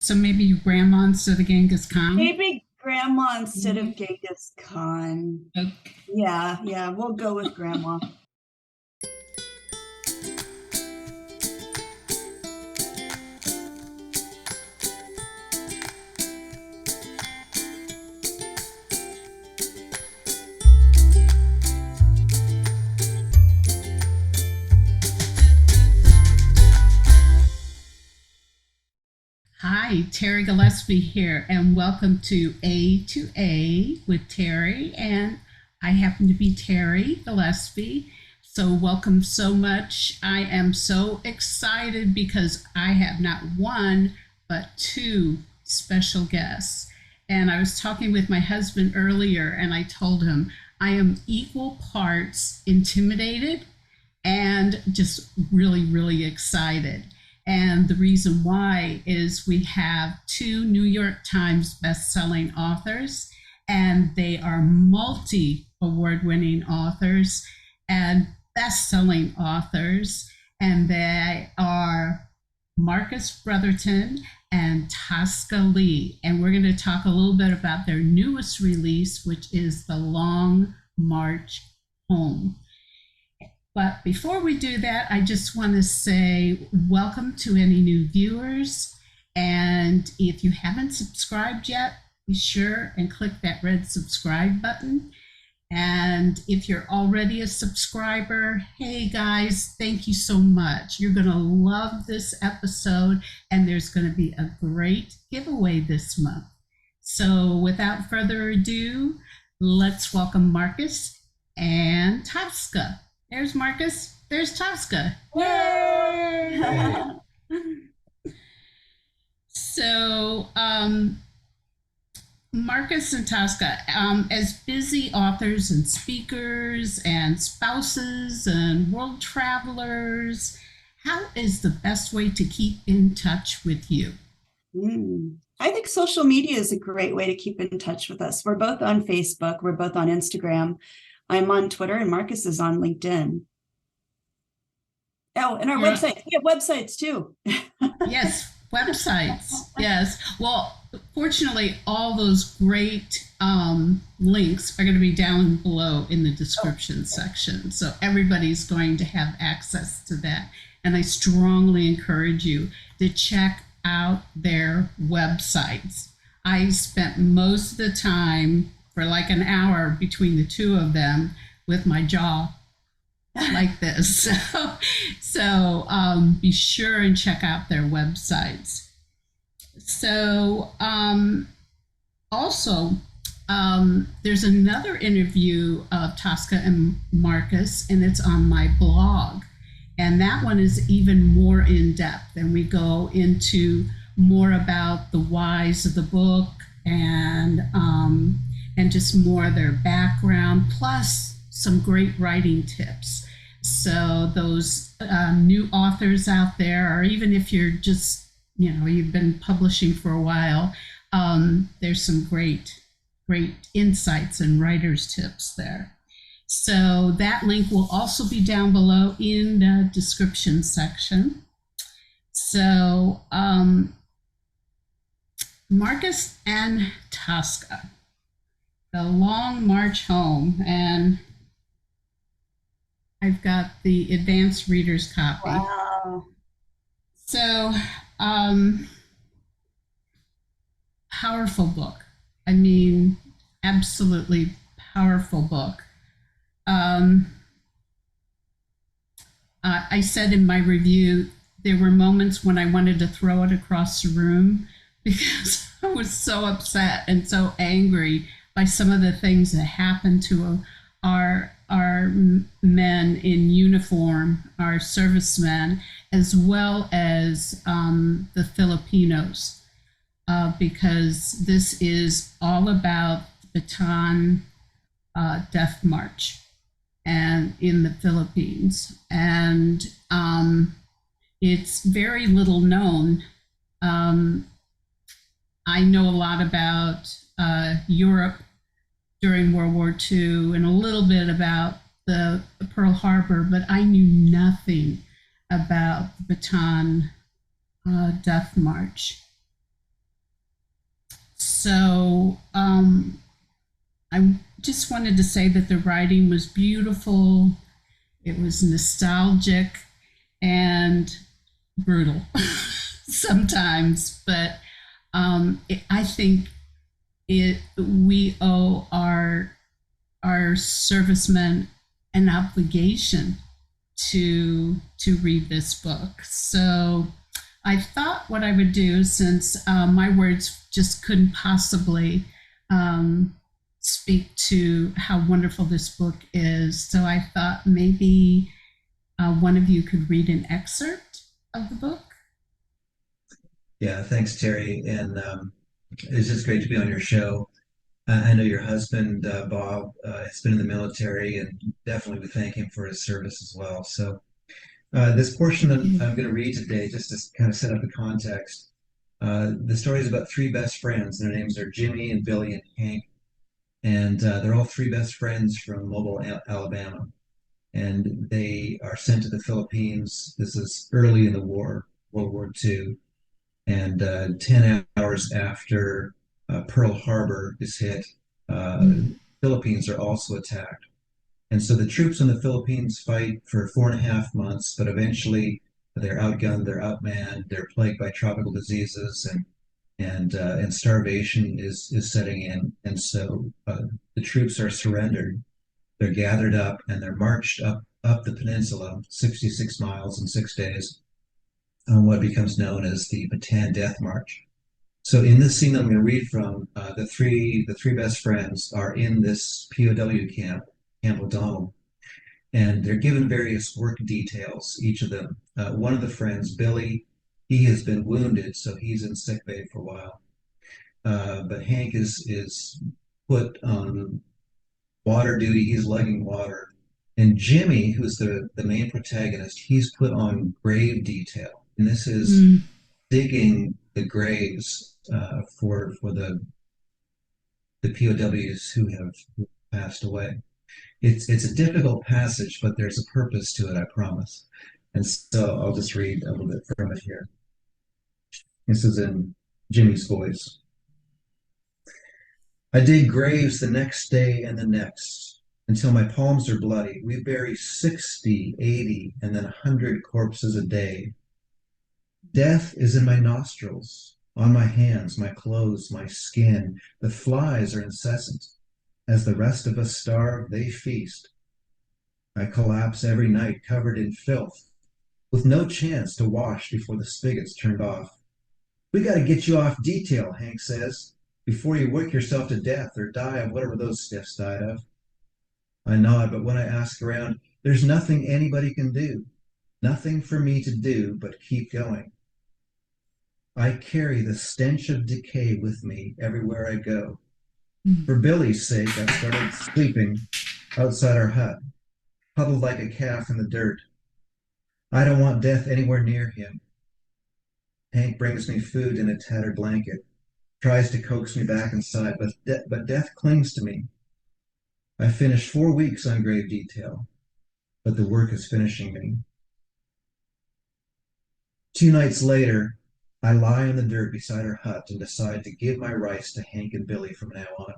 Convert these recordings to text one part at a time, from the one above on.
So maybe your grandma instead of Genghis Khan? Maybe grandma instead of Mhm. Genghis Khan. Okay. Yeah, we'll go with grandma. Hi, Terri Gillespie here, and welcome to A2A with Terri. And I happen to be Terri Gillespie. So, welcome so much. I am so excited because I have not one, but two special guests. And I was talking with my husband earlier, and I told him I am equal parts intimidated and just really, really excited. And the reason why is we have two New York Times best-selling authors, and they are multi-award-winning authors and best-selling authors, and they are Marcus Brotherton and Tosca Lee. And we're going to talk a little bit about their newest release, which is The Long March Home. But before we do that, I just want to say welcome to any new viewers. And if you haven't subscribed yet, be sure and click that red subscribe button. And if you're already a subscriber, hey guys, thank you so much. You're going to love this episode, and there's going to be a great giveaway this month. So without further ado, let's welcome Marcus and Tosca. There's Marcus. There's Tosca. Yay! So, Marcus and Tosca, as busy authors and speakers and spouses and world travelers, how is the best way to keep in touch with you? I think social media is a great way to keep in touch with us. We're both on Facebook, we're both on Instagram. I'm on Twitter, and Marcus is on LinkedIn. Oh, and our You're, website. We have websites too. yes, websites. Yes. Well, fortunately, all those great links are going to be down below in the Oh, description section. So everybody's going to have access to that. And I strongly encourage you to check out their websites. I spent most of the time for like an hour between the two of them with my jaw like this. So be sure and check out their websites. So also, there's another interview of Tosca and Marcus, and it's on my blog. And that one is even more in depth, and we go into more about the whys of the book and just more of their background, plus some great writing tips. So those new authors out there, or even if you're just you've been publishing for a while, there's some great insights and writers tips there. So that link will also be down below in the description section. So Marcus and Tosca, The Long March Home, and I've got the advanced reader's copy. wow. So powerful book. I mean, absolutely powerful book. I said in my review, there were moments when I wanted to throw it across the room because I was so upset and so angry by some of the things that happened to our men in uniform, our servicemen, as well as the Filipinos, because this is all about the Bataan Death March and in the Philippines. And it's very little known. I know a lot about Europe during World War II and a little bit about the Pearl Harbor, but I knew nothing about the Bataan Death March. So I just wanted to say that the writing was beautiful, it was nostalgic, and brutal sometimes, but I think we owe our servicemen an obligation to read this book. So I thought what I would do, since my words just couldn't possibly um, speak to how wonderful this book is, so I thought maybe one of you could read an excerpt of the book. Yeah, thanks, Terry. And it's just great to be on your show. I know your husband, Bob, has been in the military, and definitely we thank him for his service as well. So, this portion that I'm going to read today, just to kind of set up the context, the story is about three best friends. Their names are Jimmy and Billy and Hank, and they're all three best friends from Mobile, Alabama. And they are sent to the Philippines. This is early in the war, World War II. And 10 hours after Pearl Harbor is hit, Philippines are also attacked. And so the troops in the Philippines fight for 4.5 months, but eventually they're outgunned, they're outmanned, they're plagued by tropical diseases, and starvation is setting in. And so the troops are surrendered. They're gathered up and they're marched up the peninsula, 66 miles in 6 days, on what becomes known as the Bataan Death March. So in this scene that I'm going to read from, the three best friends are in this POW camp, Camp O'Donnell, and they're given various work details, each of them. One of the friends, Billy, he has been wounded, so he's in sick bay for a while. But Hank is put on water duty, he's lugging water. And Jimmy, who's the main protagonist, he's put on grave detail. And this is Mm. digging the graves for the POWs who have passed away. It's a difficult passage, but there's a purpose to it, I promise. And so I'll just read a little bit from it here. This is in Jimmy's voice. I dig graves the next day and the next until my palms are bloody. We bury 60, 80, and then 100 corpses a day. Death is in my nostrils, on my hands, my clothes, my skin. The flies are incessant. As the rest of us starve, they feast. I collapse every night covered in filth, with no chance to wash before the spigot's turned off. We got to get you off detail, Hank says, before you work yourself to death or die of whatever those stiffs died of. I nod, but when I ask around, there's nothing anybody can do. Nothing for me to do but keep going. I carry the stench of decay with me everywhere I go. For Billy's sake, I've started sleeping outside our hut, huddled like a calf in the dirt. I don't want death anywhere near him. Hank brings me food in a tattered blanket, tries to coax me back inside, but death clings to me. I finished 4 weeks on grave detail, but the work is finishing me. 2 nights later, I lie in the dirt beside our hut and decide to give my rice to Hank and Billy from now on.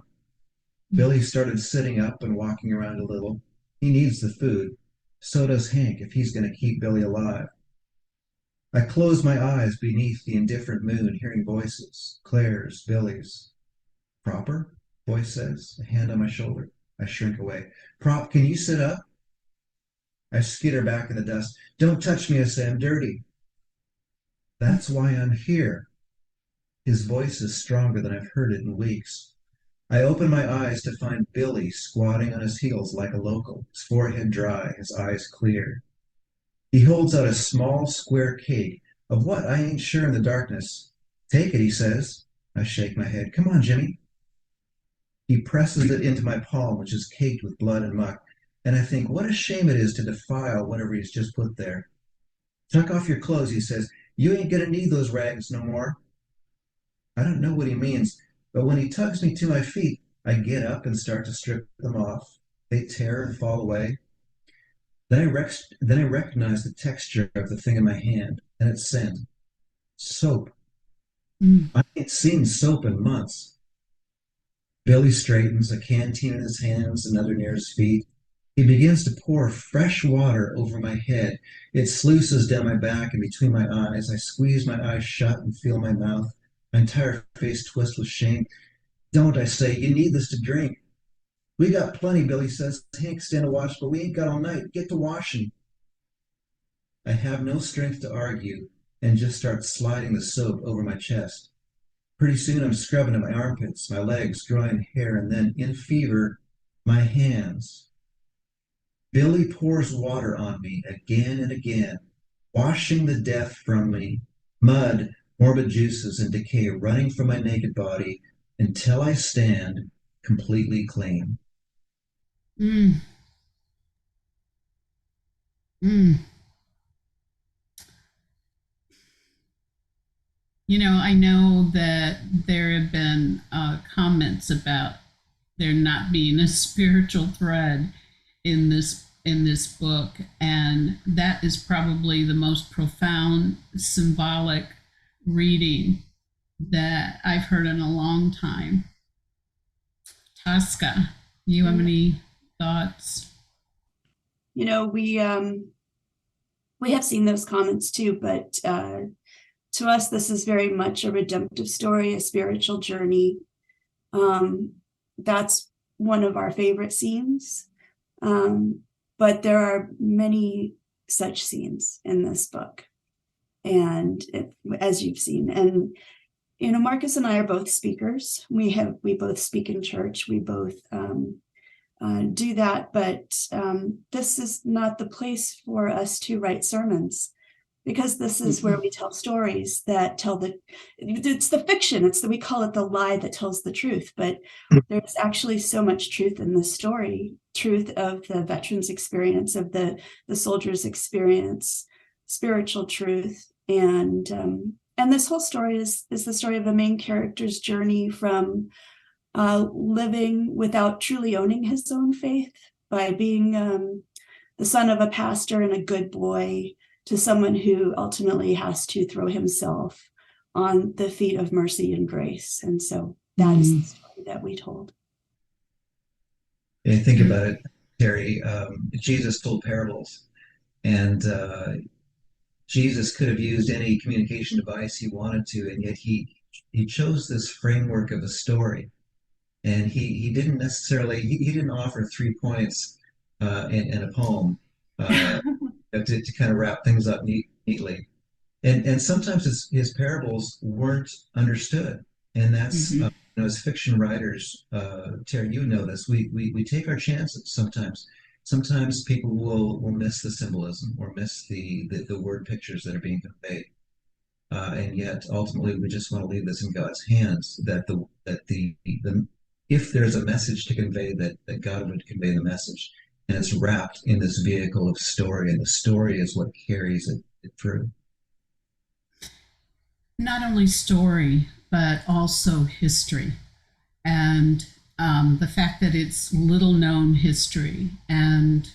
Billy started sitting up and walking around a little. He needs the food. So does Hank if he's going to keep Billy alive. I close my eyes beneath the indifferent moon, hearing voices, Claire's, Billy's. Proper? Voice says, a hand on my shoulder. I shrink away. Prop, can you sit up? I skitter back in the dust. Don't touch me, I say, I'm dirty. That's why I'm here. His voice is stronger than I've heard it in weeks. I open my eyes to find Billy squatting on his heels like a local, his forehead dry, his eyes clear. He holds out a small square cake of what I ain't sure in the darkness. Take it, he says. I shake my head. Come on, Jimmy. He presses it into my palm, which is caked with blood and muck, and I think what a shame it is to defile whatever he's just put there. Tuck off your clothes, he says. You ain't gonna need those rags no more. I don't know what he means, but when he tugs me to my feet, I get up and start to strip them off. They tear and fall away. Then I recognize the texture of the thing in my hand, and it's scent. Soap. Mm. I ain't seen soap in months. Billy straightens, a canteen in his hands, another near his feet. He begins to pour fresh water over my head. It sluices down my back and between my eyes. I squeeze my eyes shut and feel my mouth, my entire face twist with shame. Don't, I say, you need this to drink. We got plenty, Billy says. Hank stand to watch, but we ain't got all night. Get to washing. I have no strength to argue and just start sliding the soap over my chest. Pretty soon I'm scrubbing at my armpits, my legs, groin, hair, and then, in fever, my hands. Billy pours water on me again and again, washing the death from me, mud, morbid juices, and decay running from my naked body until I stand completely clean. Mm, mm. I know that there have been comments about there not being a spiritual thread in this book, and that is probably the most profound symbolic reading that I've heard in a long time. Tosca, you have any thoughts? We have seen those comments too, but to us, this is very much a redemptive story, a spiritual journey. That's one of our favorite scenes. But there are many such scenes in this book, and as you've seen, and Marcus and I are both speakers. We both speak in church. We both do that, but this is not the place for us to write sermons, because this is where we tell stories that it's the fiction. We call it the lie that tells the truth, but there's actually so much truth in this story, truth of the veteran's experience, of the soldier's experience, spiritual truth. And this whole story is the story of the main character's journey from living without truly owning his own faith, by being the son of a pastor and a good boy, to someone who ultimately has to throw himself on the feet of mercy and grace. And so that is the story that we told. And think about it, Terry. Jesus told parables, and Jesus could have used any communication device he wanted to, and yet he chose this framework of a story. And he didn't necessarily he didn't offer 3 points in a poem to kind of wrap things up neatly. And sometimes his parables weren't understood, and that's as fiction writers, Terry, you know this. We take our chances sometimes. Sometimes people will miss the symbolism or miss the word pictures that are being conveyed. And yet ultimately we just want to leave this in God's hands, that the if there's a message to convey, that God would convey the message, and it's wrapped in this vehicle of story, and the story is what carries it through. Not only story, but also history, and the fact that it's little known history. And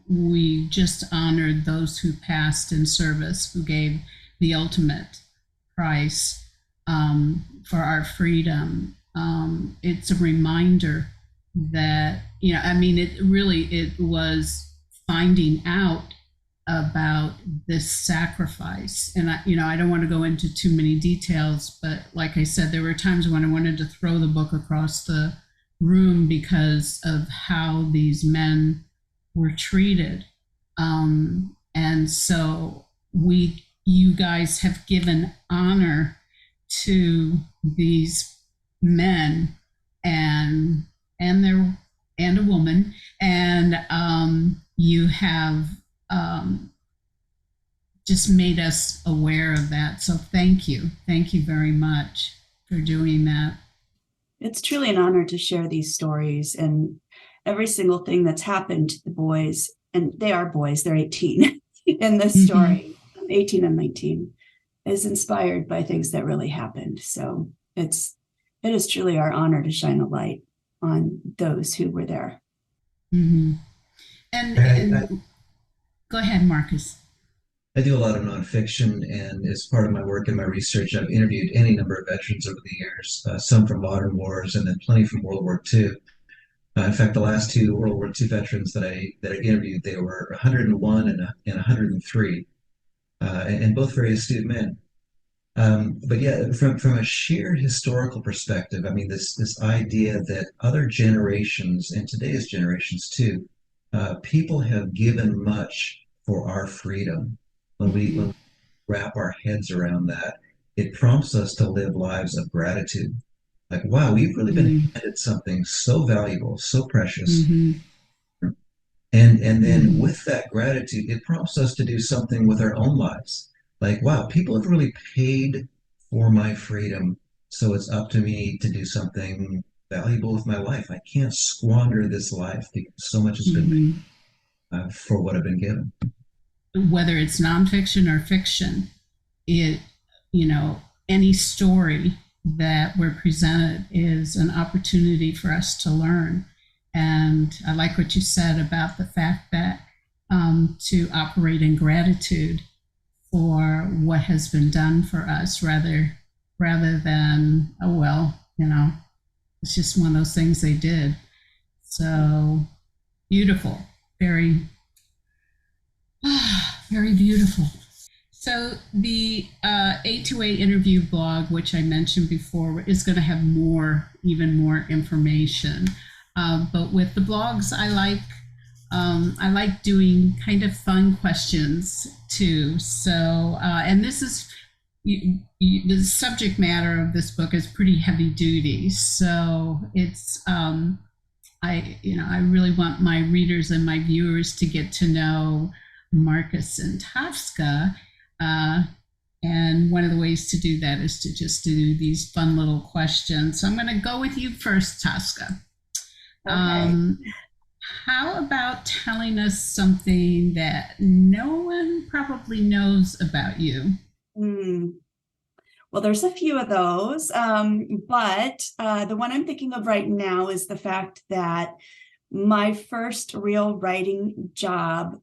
we just honored those who passed in service, who gave the ultimate price for our freedom. It's a reminder that, it was finding out about this sacrifice. And I don't want to go into too many details, but like I said, there were times when I wanted to throw the book across the room because of how these men were treated. And so you guys have given honor to these men and a woman, and you have just made us aware of that. So thank you very much for doing that. It's truly an honor to share these stories, and every single thing that's happened to the boys, and they are boys, they're 18 in this story, 18 and 19, is inspired by things that really happened. So it is truly our honor to shine a light on those who were there. And go ahead, Marcus. I do a lot of nonfiction, and as part of my work and my research, I've interviewed any number of veterans over the years, some from modern wars, and then plenty from World War II. In fact, the last two World War II veterans that I interviewed, they were 101 and 103, and both very astute men. But yeah, from a sheer historical perspective, I mean, this idea that other generations and today's generations too, people have given much for our freedom. When we wrap our heads around that, it prompts us to live lives of gratitude. Like, wow, we've really been Mm-hmm. handed something so valuable, so precious. Mm-hmm. And then Mm-hmm. with that gratitude, it prompts us to do something with our own lives. Like, wow, people have really paid for my freedom. So it's up to me to do something valuable with my life. I can't squander this life because so much has been Mm-hmm. for what I've been given. Whether it's nonfiction or fiction, it, any story that we're presented is an opportunity for us to learn. And I like what you said about the fact that to operate in gratitude for what has been done for us, rather than, oh well, it's just one of those things they did. So beautiful, very very beautiful. So the A2A interview blog, which I mentioned before, is going to have even more information. But with the blogs, I like doing kind of fun questions too. So, and this is the subject matter of this book is pretty heavy duty. So it's I really want my readers and my viewers to get to know Marcus and Tosca. Uh, and one of the ways to do that is to just do these fun little questions. So I'm going to go with you first, Tosca. Okay. How about telling us something that no one probably knows about you? Hmm. Well, there's a few of those, but the one I'm thinking of right now is the fact that my first real writing job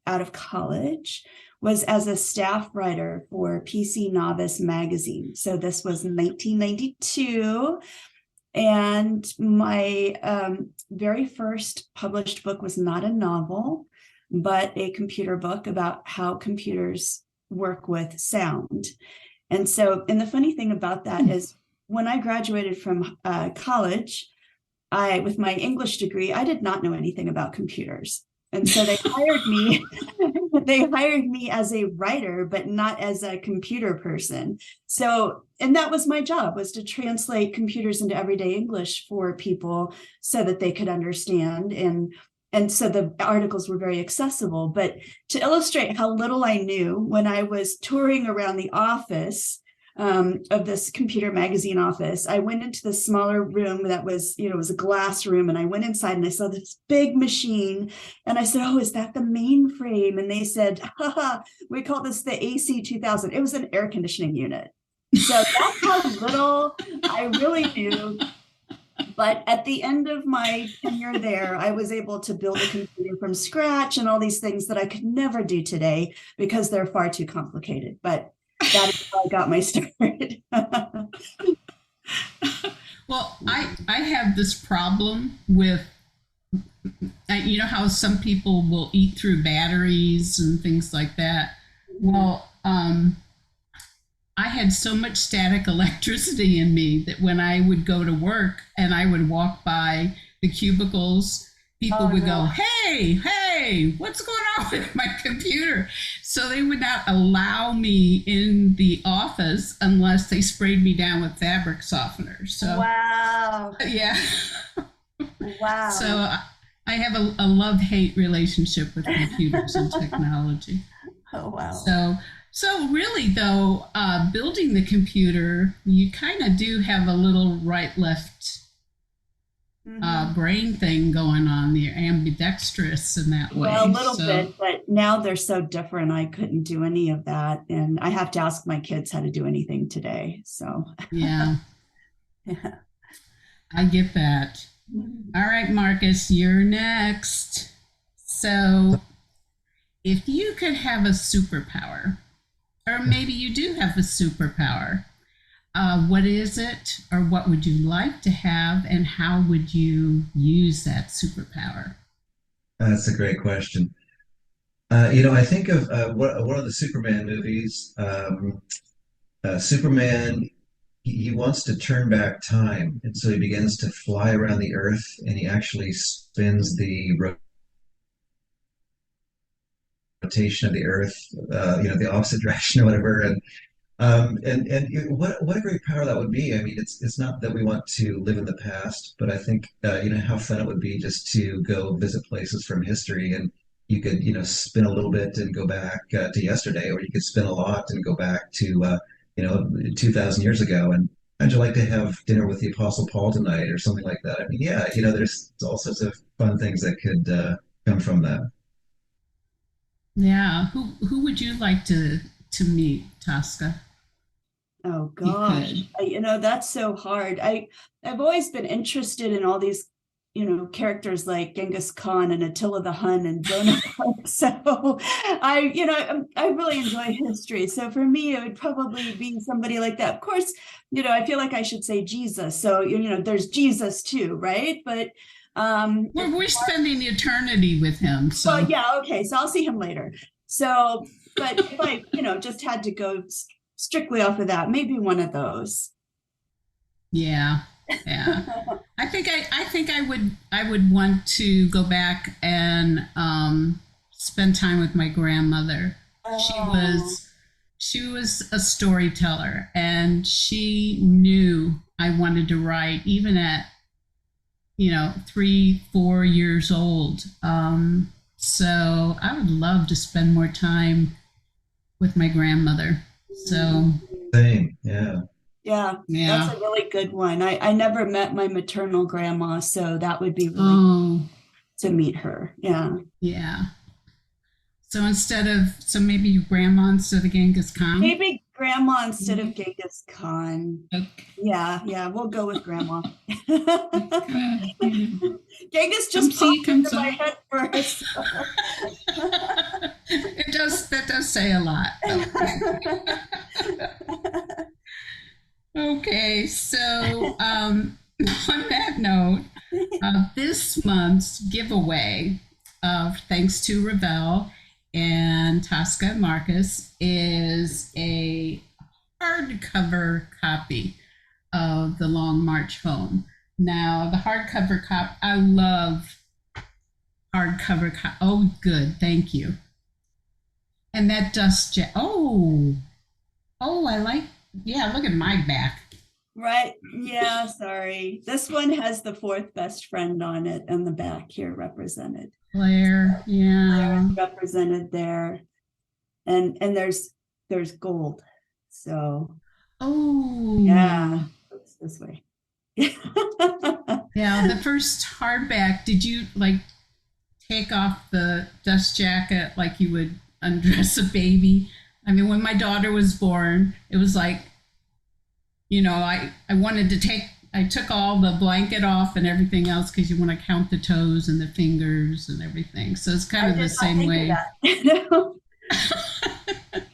out of college was as a staff writer for PC Novice magazine. So this was 1992. And my very first published book was not a novel, but a computer book about how computers work with sound. And so, and the funny thing about that is when I graduated from college, with my English degree, I did not know anything about computers. And so they hired me, they hired me as a writer, but not as a computer person. So, and that was my job, was to translate computers into everyday English for people so that they could understand. And so the articles were very accessible. But to illustrate how little I knew, when I was touring around the office of this computer magazine office, I went into the smaller room that was, it was a glass room, and I went inside and I saw this big machine, and I said, "Oh, is that the mainframe?" And they said, "Haha, we call this the AC 2000." It was an air conditioning unit. So that's how little I really knew. But at the end of my tenure there, I was able to build a computer from scratch and all these things that I could never do today because they're far too complicated. But that is how I got my start. Well, I have this problem with, how some people will eat through batteries and things like that. Well, I had so much static electricity in me that when I would go to work and I would walk by the cubicles, people Oh, would no. go, hey, what's going on with my computer? So they would not allow me in the office unless they sprayed me down with fabric softener. So, Wow. yeah. Wow. So I have a love-hate relationship with computers and technology. Oh, wow. So really, though, building the computer, you kind of do have a little right-left brain thing going on. You're ambidextrous in that way. Well, a little bit, but now they're so different. I couldn't do any of that. And I have to ask my kids how to do anything today. So, yeah, yeah. I get that. All right, Marcus, you're next. So If you could have a superpower, or maybe you do have a superpower, what is it, or what would you like to have, and how would you use that superpower? That's a great question. I think of one of the Superman movies. Superman, he wants to turn back time, and so he begins to fly around the Earth, and he actually spins the rotation of the Earth, the opposite direction or whatever. What a great power that would be. I mean, it's not that we want to live in the past, but I think how fun it would be just to go visit places from history, and you could spin a little bit and go back to yesterday, or you could spin a lot and go back to 2,000 years ago. And how'd you like to have dinner with the Apostle Paul tonight, or something like that? I mean, yeah, there's all sorts of fun things that could come from that. Yeah, who would you like to meet, Tosca? Oh You gosh, could. that's so hard. I've always been interested in all these, characters like Genghis Khan and Attila the Hun and Joan of Arc. So I really enjoy history. So for me, it would probably be somebody like that. Of course, I feel like I should say Jesus. So there's Jesus too, right? But We're spending eternity with him, well, so yeah, okay. So I'll see him later. So, but if I, just had to go strictly off of that, maybe one of those. yeah, yeah. I think I would want to go back and spend time with my grandmother. She Oh, was she was a storyteller, and she knew I wanted to write even at 3, 4 years old. So I would love to spend more time with my grandmother. So Same, yeah. yeah, that's yeah. a really good one. I never met my maternal grandma, so that would be really Oh to meet her. Yeah. yeah. So maybe your grandma instead of Genghis Khan. Maybe grandma instead of Mhm. Genghis Khan. Okay. Yeah, yeah, we'll go with grandma. Good. Yeah. Genghis Come just see, popped come into my so. head first. That does say a lot. Okay, so on that note, this month's giveaway of thanks to Ravel and Tosca Marcus is a hardcover copy of The Long March Home. Now, the hardcover copy, I love hardcover. Oh, good, thank you. And that dust jet. Oh, I like. Yeah, look at my back. Right. Yeah, sorry. This one has the fourth best friend on it and the back here represented. Claire, There yeah. is represented there. And there's gold. So Oh, yeah, it's this way. yeah. The first hardback. Did you like take off the dust jacket like you would undress a baby? I mean, when my daughter was born, it was like I wanted to take. I took all the blanket off and everything else because you want to count the toes and the fingers and everything. So it's kind I of the did not same think of way. that.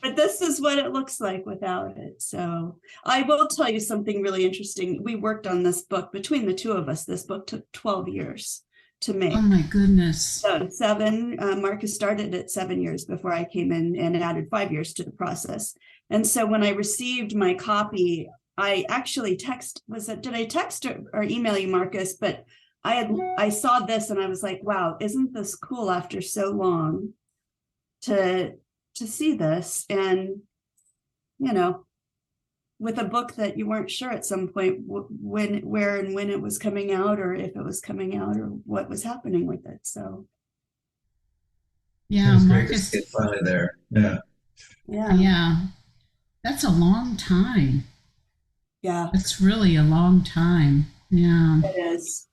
But this is what it looks like without it. So I will tell you something really interesting. We worked on this book between the two of us. This book took 12 years to Oh make. my goodness. So seven, Marcus started at 7 years before I came in and added 5 years to the process. And so when I received my copy, I actually did I text or email you, Marcus? But I saw this and I was like, wow, isn't this cool after so long to see this? And, you know, with a book that you weren't sure at some point where and when it was coming out, or if it was coming out, or what was happening with it. So It Yeah, was great to see Marcus. it finally there. Yeah. yeah, Yeah, that's a long time. yeah, It's really a long time. Yeah, it is.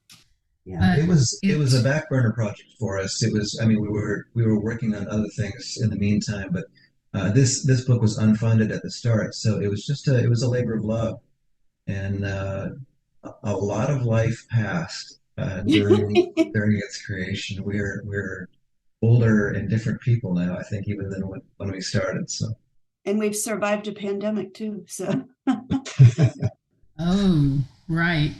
Yeah. but It was a it. back burner project for us. It was, I mean, we were working on other things in the meantime, but this book was unfunded at the start, so it was a labor of love, and a lot of life passed during its creation. We're older and different people now, I think, even than when we started. So And we've survived a pandemic too. So Oh, right,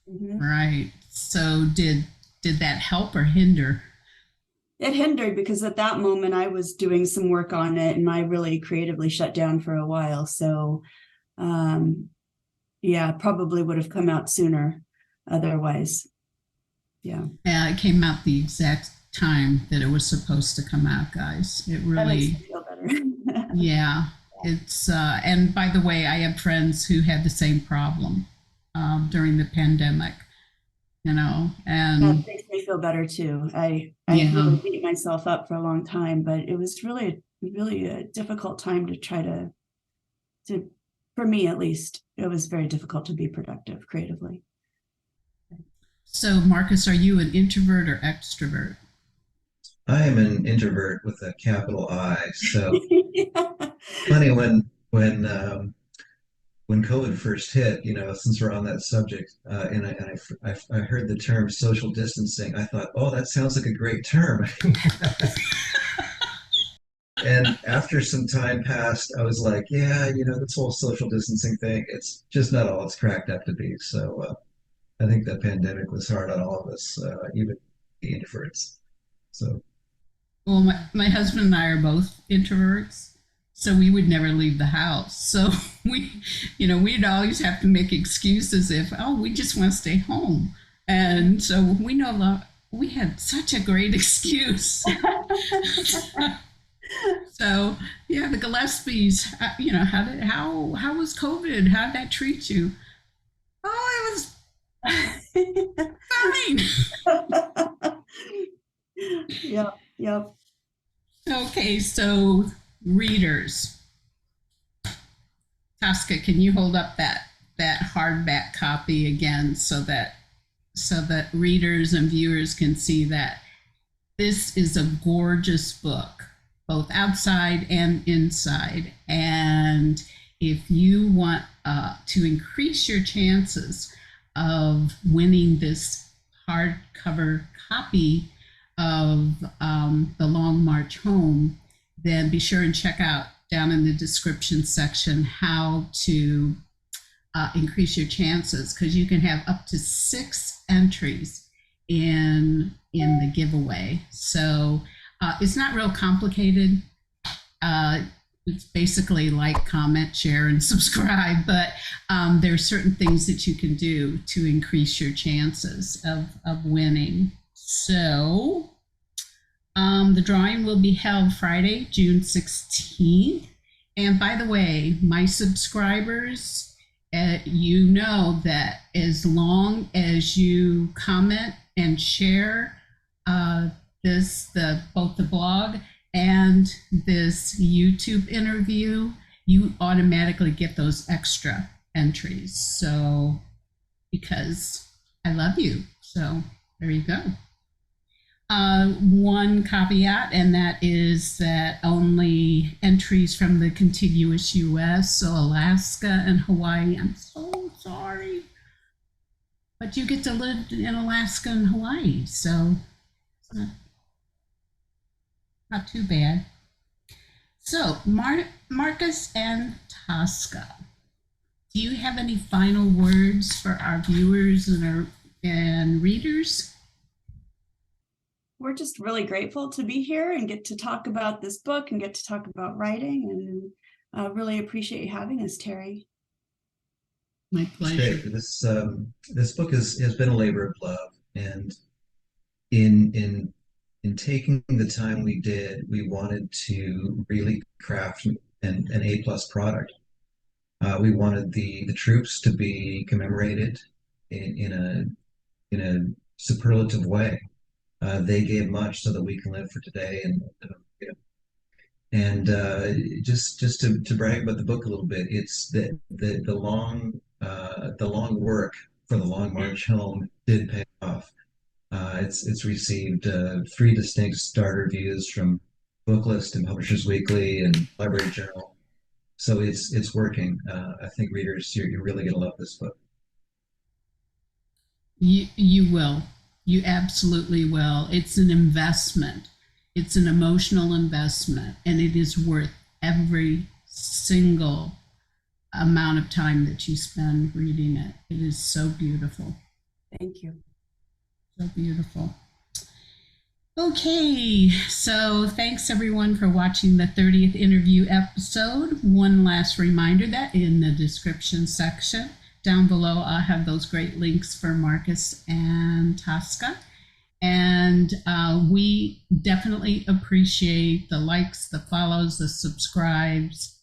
mhm. right. So did that help or hinder? It hindered because at that moment I was doing some work on it and I really creatively shut down for a while. So um, yeah, probably would have come out sooner otherwise. Yeah. It came out the exact time that it was supposed to come out, guys. It That makes really, me feel better. yeah. It's and by the way, I have friends who had the same problem during the pandemic. That And makes me feel better too. I yeah. really beat myself up for a long time, but it was really a difficult time to try to for me at least, it was very difficult to be productive creatively. So, Marcus, are you an introvert or extrovert? I am an introvert with a capital I. So Yeah. funny when COVID first hit, since we're on that subject, and I heard the term social distancing, I thought, oh, that sounds like a great term. And after some time passed, I was like, yeah, this whole social distancing thing, it's just not all it's cracked up to be. So I think the pandemic was hard on all of us, even the introverts. So Well, my husband and I are both introverts, so we would never leave the house. So we'd always have to make excuses if, oh, we just want to stay home. And so we know we had such a great excuse. So yeah, the Gillespies, how was COVID? How did that treat you? Oh, it was fine. Yep, yep. Okay, so readers, Tosca, can you hold up that hardback copy again so that readers and viewers can see that this is a gorgeous book, both outside and inside. And if you want to increase your chances of winning this hardcover copy of The Long March Home, then be sure and check out down in the description section how to increase your chances, because you can have up to 6 entries in the giveaway. So it's not real complicated. It's basically like, comment, share, and subscribe. But there are certain things that you can do to increase your chances of winning. So the drawing will be held Friday, June 16th. And by the way, my subscribers, you know that as long as you comment and share both the blog and this YouTube interview, you automatically get those extra entries. So, because I love you. So there you go. One caveat, and that is that only entries from the contiguous U.S., so Alaska and Hawaii. I'm so sorry. But you get to live in Alaska and Hawaii, so it's not too bad. So, Marcus and Tosca, do you have any final words for our viewers and readers? We're just really grateful to be here and get to talk about this book and get to talk about writing, and really appreciate you having us, Terri. My it's pleasure. great. This book has been a labor of love, and in taking the time we did, we wanted to really craft an A-plus product. We wanted the troops to be commemorated in a superlative way. They gave much so that we can live for today, and just to brag about the book a little bit, it's the long work for the Long March Home did pay off. It's received 3 distinct star reviews from Booklist and Publishers Weekly and Library Journal. So it's working. I think readers, you're really gonna love this book. You will. You absolutely will. It's an investment. It's an emotional investment, and it is worth every single amount of time that you spend reading it. It is so beautiful. Thank you. So beautiful. Okay, so thanks everyone for watching the 30th interview episode. One last reminder that in the description section down below, I'll have those great links for Marcus and Tosca. And we definitely appreciate the likes, the follows, the subscribes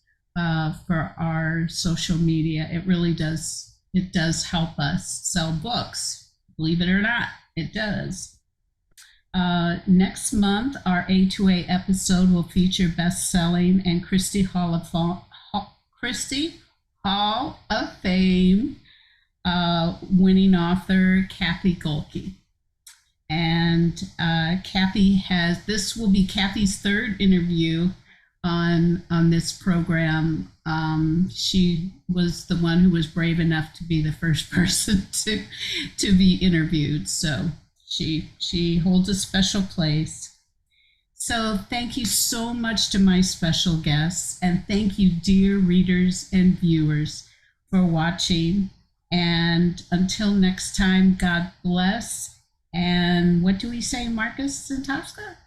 for our social media. It really does. It does help us sell books. Believe it or not, it does. Next month, our A2A episode will feature best-selling and Christy Hall of Fame winning author Kathy Golke. And this will be Kathy's third interview on this program. She was the one who was brave enough to be the first person to be interviewed. So she holds a special place. So thank you so much to my special guests, and thank you, dear readers and viewers, for watching. And until next time, God bless. And what do we say, Marcus and Tosca?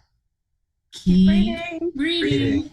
Keep reading. Reading.